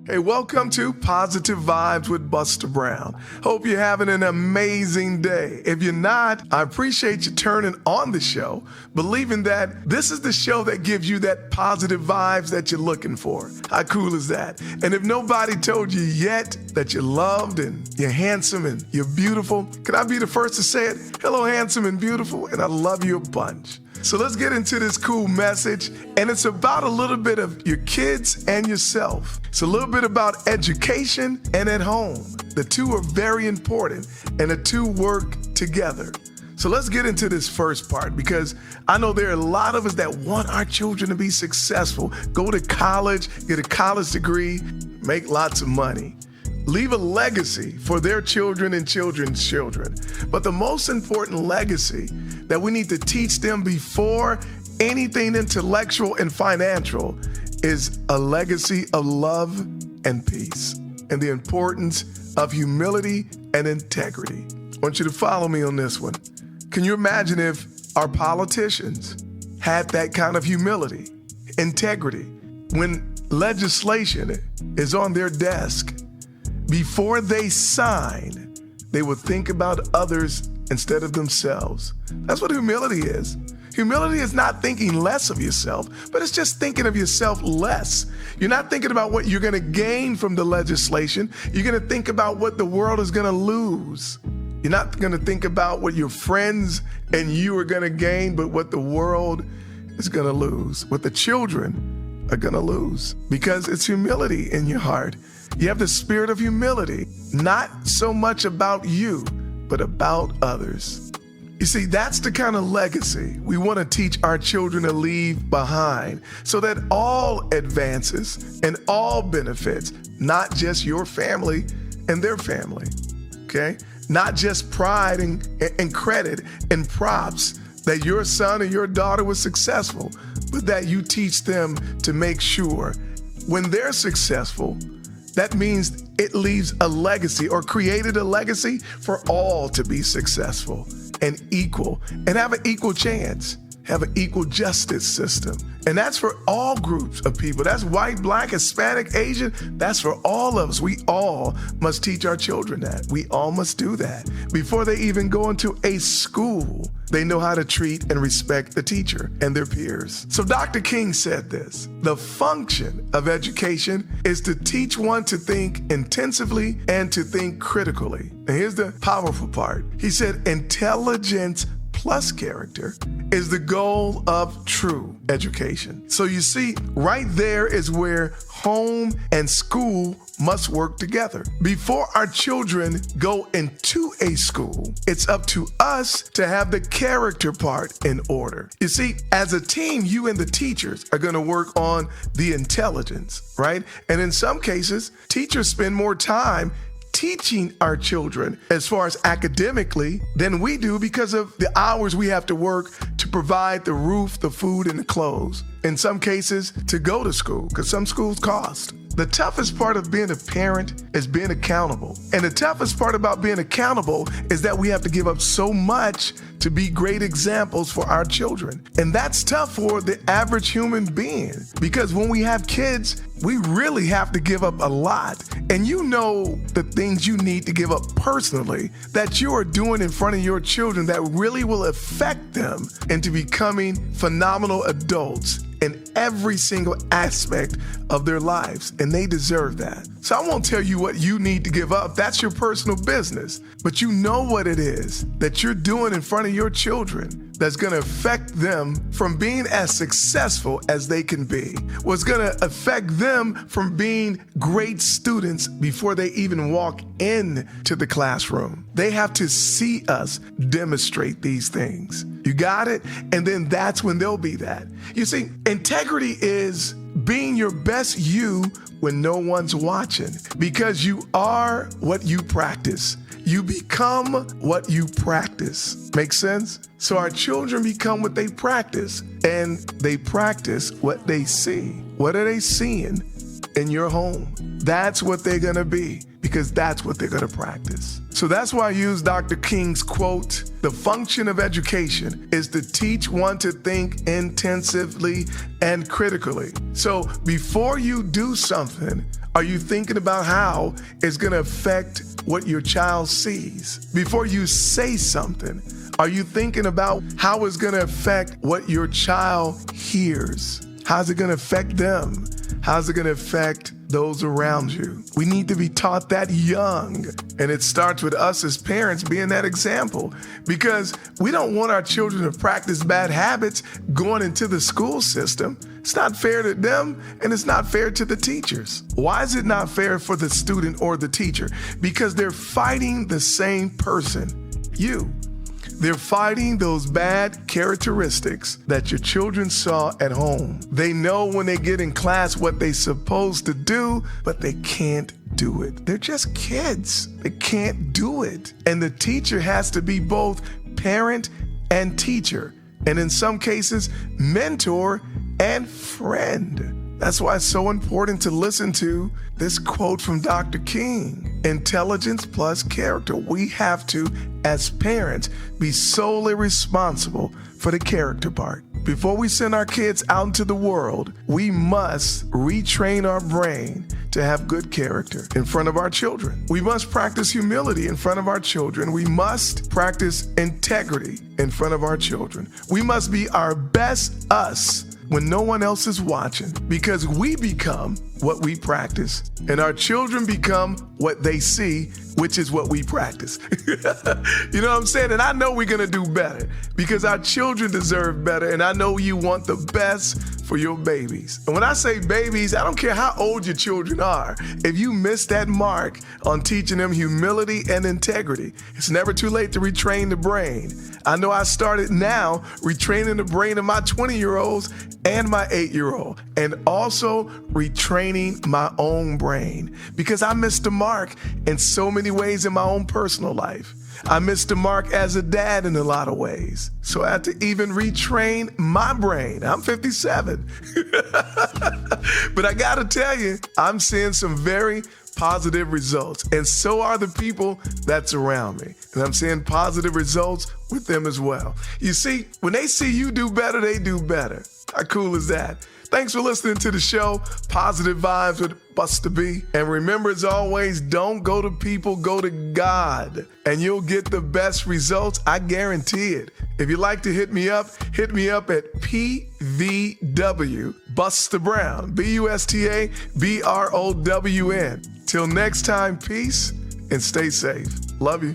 Hey, welcome to Positive Vibes with Buster Brown. Hope you're having an amazing day. If you're not, I appreciate you turning on the show, believing that this is the show that gives you that positive vibes that you're looking for. How cool is that? And if nobody told you yet that you're loved and you're handsome and you're beautiful, can I be the first to say it? Hello, handsome and beautiful, and I love you a bunch. So let's get into this cool message, and it's about a little bit of your kids and yourself. It's a little bit about education and at home. The two are very important, and the two work together. So let's get into this first part, because I know there are a lot of us that want our children to be successful, go to college, get a college degree, make lots of money, leave a legacy for their children and children's children. But the most important legacy that we need to teach them before anything intellectual and financial is a legacy of love and peace, and the importance of humility and integrity. I want you to follow me on this one. Can you imagine if our politicians had that kind of humility, integrity, when legislation is on their desk? Before they sign, they would think about others instead of themselves. That's what humility is. Humility is not thinking less of yourself, but it's just thinking of yourself less. You're not thinking about what you're going to gain from the legislation. You're going to think about what the world is going to lose. You're not going to think about what your friends and you are going to gain, but what the world is going to lose, what the children are going to lose, because it's humility in your heart. You have the spirit of humility, not so much about you, but about others. You see, that's the kind of legacy we want to teach our children to leave behind, so that all advances and all benefits, not just your family and their family, okay? Not just pride and credit and props that your son or your daughter was successful, but that you teach them to make sure when they're successful, that means it leaves a legacy or created a legacy for all to be successful and equal and have an equal chance, have an equal justice system. And that's for all groups of people. That's white, black, Hispanic, Asian. That's for all of us. We all must teach our children that. We all must do that. Before they even go into a school, they know how to treat and respect the teacher and their peers. So Dr. King said this: the function of education is to teach one to think intensively and to think critically. And here's the powerful part. He said, intelligence plus character is the goal of true education. So you see, right there is where home and school must work together. Before our children go into a school, it's up to us to have the character part in order. You see, as a team, you and the teachers are going to work on the intelligence, right? And in some cases, teachers spend more time teaching our children as far as academically than we do, because of the hours we have to work to provide the roof, the food, and the clothes. In some cases, to go to school, because some schools cost. The toughest part of being a parent is being accountable. And the toughest part about being accountable is that we have to give up so much to be great examples for our children. And that's tough for the average human being, because when we have kids, we really have to give up a lot. And you know the things you need to give up personally that you are doing in front of your children that really will affect them into becoming phenomenal adults in every single aspect of their lives, and they deserve that. So I won't tell you what you need to give up. That's your personal business. But you know what it is that you're doing in front of your children that's going to affect them from being as successful as they can be. What's going to affect them from being great students before they even walk into the classroom. They have to see us demonstrate these things. You got it? And then that's when they'll be that. You see, integrity is being your best you when no one's watching, because you are what you practice. You become what you practice. Make sense? So our children become what they practice, and they practice what they see. What are they seeing in your home? That's what they're going to be, because that's what they're going to practice. So that's why I use Dr. King's quote, the function of education is to teach one to think intensively and critically. So before you do something, Are you thinking about how it's going to affect what your child sees? Before you say something, are you thinking about how it's going to affect what your child hears? How's it going to affect them? How's it going to affect those around you? We need to be taught that young. And it starts with us as parents being that example, because we don't want our children to practice bad habits going into the school system. It's not fair to them, and it's not fair to the teachers. Why is it not fair for the student or the teacher? Because they're fighting the same person, you. They're fighting those bad characteristics that your children saw at home. They know when they get in class what they're supposed to do, but they can't do it. They're just kids. They can't do it. And the teacher has to be both parent and teacher, and in some cases, mentor and friend. That's why it's so important to listen to this quote from Dr. King: intelligence plus character. We have to, as parents, be solely responsible for the character part. Before we send our kids out into the world, we must retrain our brain to have good character in front of our children. We must practice humility in front of our children. We must practice integrity in front of our children. We must be our best us when no one else is watching, because we become what we practice, and our children become what they see, which is what we practice. You know what I'm saying? And I know we're gonna do better, because our children deserve better, and I know you want the best for your babies. And when I say babies, I don't care how old your children are. If you miss that mark on teaching them humility and integrity, it's never too late to retrain the brain. I know I started now retraining the brain of my 20-year-olds and my 8-year-old, and also retraining my own brain, because I missed the mark in so many ways in my own personal life. I missed the mark as a dad in a lot of ways. So I had to even retrain my brain. I'm 57. But I gotta tell you, I'm seeing some very positive results, and so are the people that's around me. And I'm seeing positive results with them as well. You see, when they see you do better, they do better. How cool is that? Thanks for listening to the show, Positive Vibes with Buster B. And remember, as always, don't go to people, go to God, and you'll get the best results. I guarantee it. If you'd like to hit me up at PVW Buster Brown, BUSTABROWN. Till next time, peace and stay safe. Love you.